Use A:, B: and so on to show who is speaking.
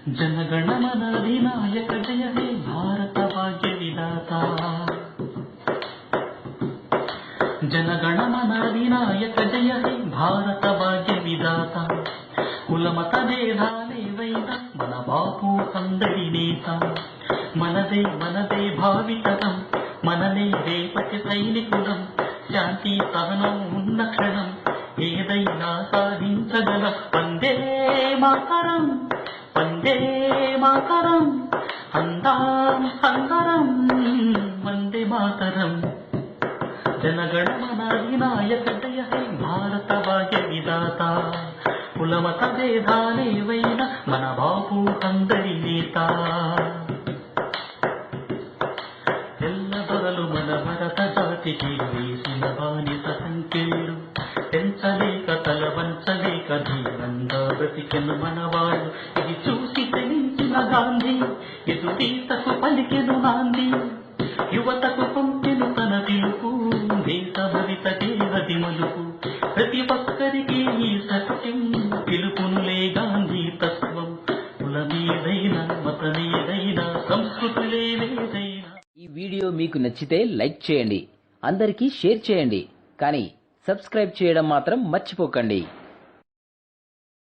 A: जनगणमन अधिनायक जय हे भारत भाग्य विधाता। जनगणमन अधिनायक जय हे भारत भाग्य विधाता। కులమత భేదాలేవైనా మన బాపు అందరి నేత। మనదే మనదే భావితరం, మననే రేపటి సైనికులం। శాంతి సహనం ఉన్న క్షణం ఏదైనా సాధించగలం। వందే మాతరం, వందే మాతరం, అందాం అందరం వందే మాతరం। जनगणमन अधिनायक जय हे भारत भाग्य विधाता। కులమత భేదాలేవైనా మన బాపు అందరి నేత। తెల్లదొరలు మన భరత జాతికి వేసిన బానిస సంఖ్యలు। పెంచలేక తల వంచలేక ధీరంగా బ్రతికెను మనవాళ్ళు। ఇది చూసి చెలించిన గాంధీ ఎదురీతకు పలికెను నాంది। యువతకు పంపెను తన పిలుపు, దేశ భవితకే హది మలుపు। ప్రతి ఒక్కరికి ఈ సత్యం పిలుపునులే గాంధీ తత్వం। కులమేదైనా మతమేదైనా సంస్కృతులేదైనా।
B: ఈ వీడియో మీకు నచ్చితే లైక్ చేయండి, అందరికీ షేర్ చేయండి, కానీ సబ్స్క్రైబ్ చేయడం మాత్రం మర్చిపోకండి।